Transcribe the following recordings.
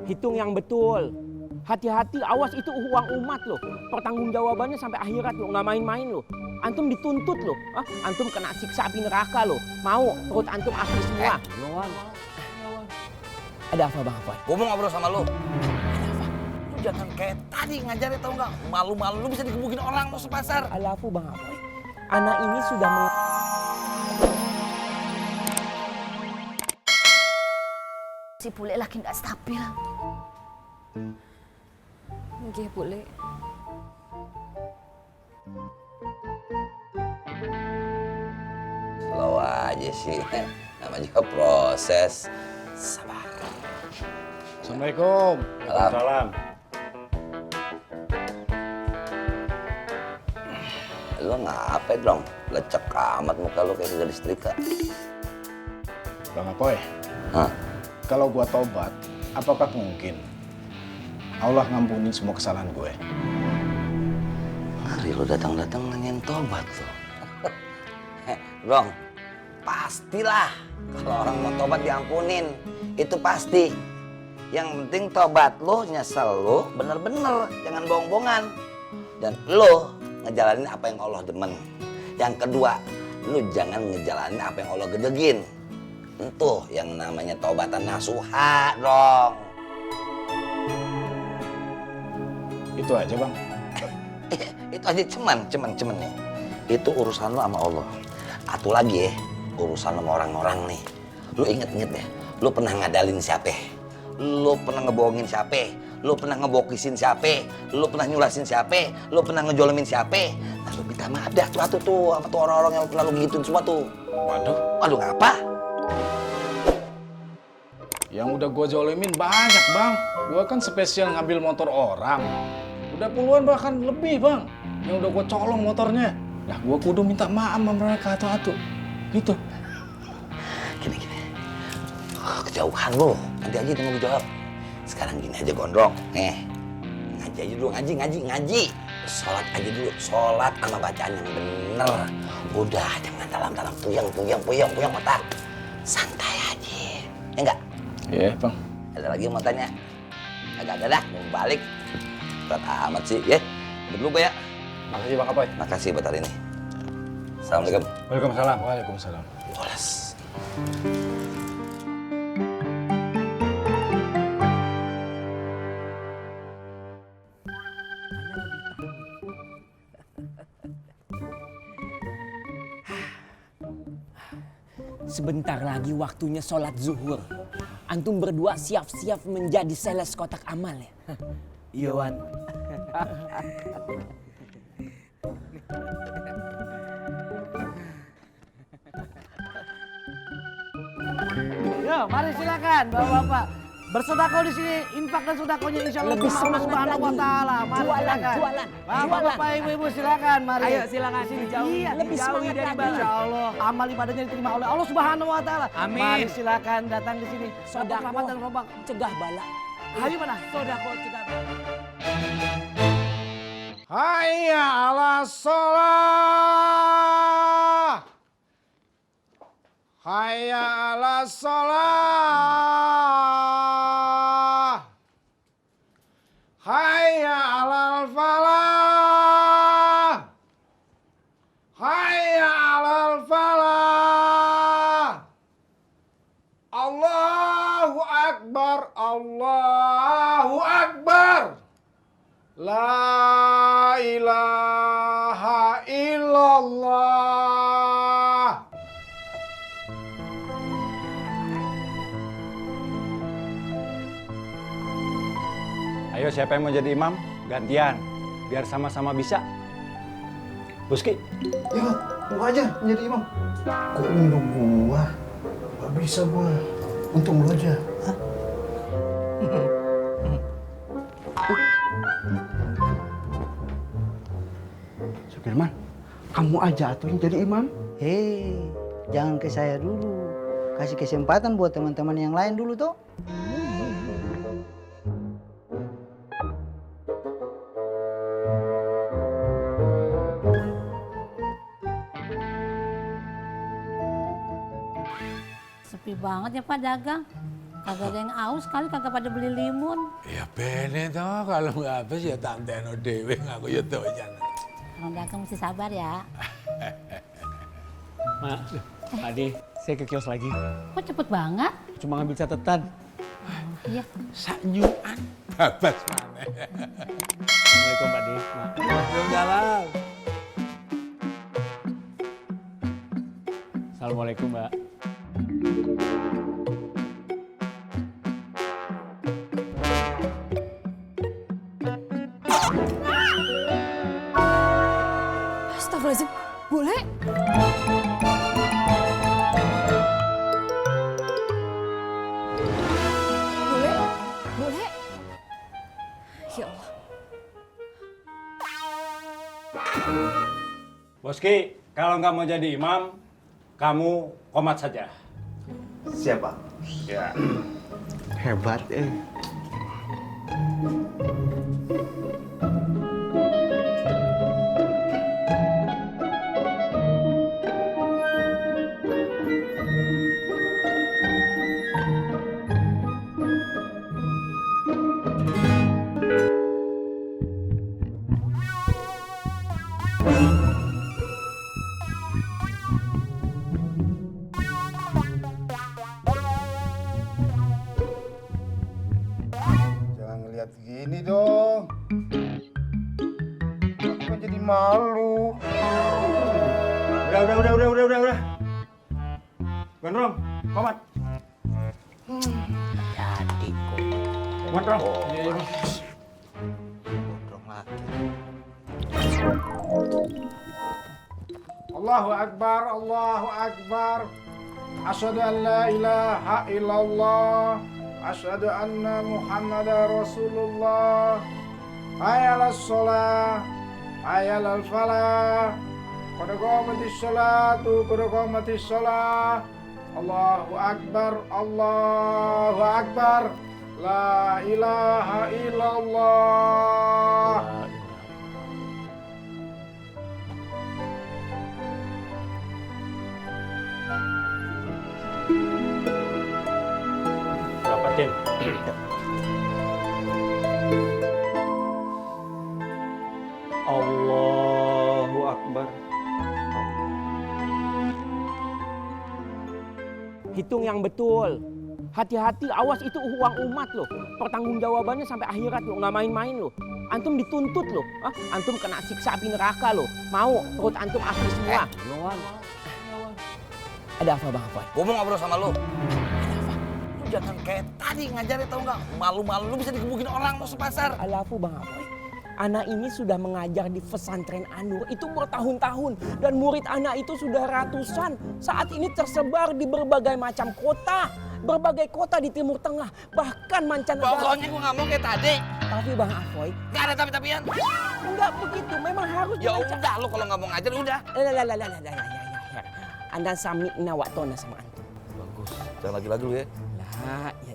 hitung yang betul. Hati-hati, awas itu uang umat loh. Pertanggungjawabannya sampai akhirat loh, nggak main-main loh. Antum dituntut loh, antum kena siksa api neraka loh. Mau perut antum api semua. Ada apa Bang Apoy? Gue mau ngobrol sama lu. Ada apa? Lu jangan kayak tadi ngajarin tau nggak? Malu-malu lu bisa digebukin orang mau sepasar. Ada apa Bang Apoy? Anak ini sudah Si Bule lagi nggak stabil. Nggih, Bule. Slow aja sih. Nama juga proses. Sabar. Assalamualaikum. Waalaikumsalam. Lu ngapain dong? Lecek amat muka lu kayak gadis setrika. Bang Apoy, Hah? kalau gua tobat, apakah mungkin Allah ngampunin semua kesalahan gue? Ngeri lu datang-datang nanyain tobat lu. Bang, pastilah kalau orang mau tobat diampunin. Itu pasti. Yang penting tobat lu, nyesel lu, bener-bener. Jangan bohong-bohongan. Dan lu ngejalanin apa yang Allah demen. Yang kedua, lu jangan ngejalanin apa yang Allah gedegin. Itu yang namanya tobatan nasuha dong. Itu aja Bang. Itu aja cuman nih. Itu urusan lu sama Allah. Atu lagi ya, urusan sama orang-orang nih. Lu inget-inget deh, lu pernah ngadalin siapa? Lu pernah ngebohongin siapa? Lu pernah ngebokisin siapa? Lu pernah nyulasin siapa? Lu pernah ngejolimin siapa? Nah lu minta maaf dah tuh atu tuh sama tuh orang-orang yang pernah lu gituin semua tuh. Waduh ngapa? Yang udah gua zolimin banyak Bang. Gua kan spesial ngambil motor orang. Udah puluhan bahkan lebih Bang. Yang udah gua colong motornya. Nah gua kudu minta maaf sama mereka atu-atu. Gitu. Gini. Kejauhan lu, nanti aja dia mau jawab. Sekarang gini aja gondrong, ngaji aja dulu, ngaji. Sholat aja dulu, sholat sama bacaan yang bener. Udah, jangan dalam-dalam puyeng otak. Santai aja, ya enggak? Iya Bang. Ada lagi yang mau tanya? Agak ada dah, mau balik. Berat amat sih, ya. Dulu ya. Makasih Bang Apoy. Makasih buat hari ini. Assalamualaikum. Waalaikumsalam. Waalaikumsalam. Bolas. Sebentar lagi waktunya sholat zuhur. Antum berdua siap-siap menjadi sales kotak amal ya. Iya Wan. Yo, mari silakan Bapak-bapak. Bersedekah di sini, infak dan sedekahnya insyaallah Lebih Allah semangat Subhanahu wa lagi. taala. Mari Jualan. Bapak-bapak, Ibu-ibu silakan mari. Ayo silakan sini jauh. Iya, Lebih semangat lagi. Insyaallah amal ibadahnya diterima oleh Allah Subhanahu wa taala. Amin. Mari silakan datang di sini. Sedekah Rahmat dan robak. cegah bala. Ayo mana? Sedekah cegah bala. Hayya ala sholah. Hayya ala sholah. Hayya ala falah. Hayya ala falah. Allahu Akbar. Allahu Akbar. La ilaha illallah. Ayo siapa yang mau jadi imam? Gantian, biar sama-sama bisa. Buski. Ya, gua aja menjadi imam. Kok untuk gua? Gak bisa gua. Untung lu aja. Hah? Sukirman, kamu aja tuh yang jadi imam. Hei, jangan ke saya dulu. Kasih kesempatan buat teman-teman yang lain dulu toh. Sepi banget ya Pak dagang. Kagak ada yang aus kali kagak pada beli limun. Ya bener toh, kalau nggak habis ya tante no dewe ngaku ya tuh jangan. Orang dagang mesti sabar ya. Mak, Ade, saya ke kios lagi. Kok cepet banget? Cuma ngambil catatan. Iya. Sanyuan babas mana. Assalamualaikum Pak De. Mak. Waalaikumsalam. Assalamualaikum Mbak. Astagfirullahaladzim. Boleh? Boleh? Boleh? Ya Allah. Boski, kalau nggak mau jadi imam, kamu komat saja. Siapa? Ya. Hebat, Jangan ngeliat gini dong. Aku kan jadi malu. Udah. Gondrong, komat. Jadi kok. Komat, Rong. Gondrong lagi. Allahu Akbar, Allahu Akbar. Asyhadu an la ilaha illallah. Asyhadu anna Muhammadar Rasulullah. Hayya 'alas shalah, hayya 'alal falah. Qad qamatis sholatu, qad qamatis shalah. Allahu Akbar, Allahu Akbar. La ilaha illallah. Berapa Tim? Allahu Akbar. Hitung yang betul. Hati-hati, awas itu uang umat loh. Pertanggungjawabannya sampai akhirat loh, nggak main-main loh. Antum dituntut loh. Antum kena siksa api neraka loh. Mau perut antum api semua. Ada apa Bang Apoy? Gue mau ngobrol sama lu. Lu jangan kayak tadi ngajarin tau nggak? Malu-malu lu bisa digebukin orang tuh sepasar. Ada apa Bang Apoy? Anak ini sudah mengajar di pesantren Anur itu bertahun-tahun. Dan murid anak itu sudah ratusan. Saat ini tersebar di berbagai macam kota. Berbagai kota di Timur Tengah. Bahkan mancanegara. Pokoknya gue nggak mau kayak tadi. Tapi Bang Apoy. Gak ada tapi-tapian. Enggak begitu. Memang harus. Ya udah lu kalau nggak mau ngajar udah. Ya. Anda sami'na wa ta'na sama antum. Bagus. Jangan lagi-lagi lu ya. Lah, ya.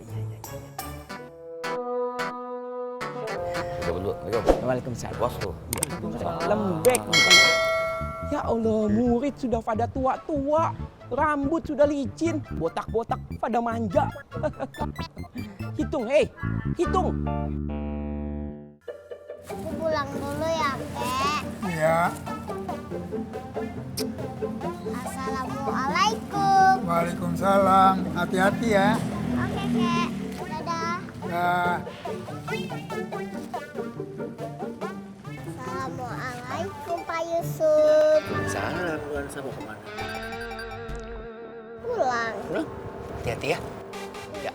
Coba dulu. Waalaikumsalam. Bos lu. Lembek bukan. Ya Allah, murid sudah pada tua-tua. Rambut sudah licin, botak-botak pada manja. Hitung, hitung. Aku pulang dulu ya, Kek. Iya. Assalamualaikum. Waalaikumsalam. Hati-hati ya. Oke, Kek. Dadah. Dah. Assalamualaikum, Pak Yusuf. Salam, sama kemana? Pulang. Hati-hati ya. Ya.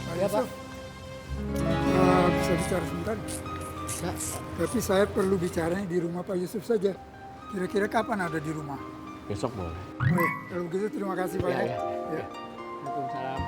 Pak Yusuf. Bisa bicara sebentar? Bisa. Tapi saya perlu bicaranya di rumah Pak Yusuf saja. Kira-kira kapan ada di rumah? Besok boleh. Oke, kalau begitu terima kasih Pak. Ya. Ya. Waalaikumsalam.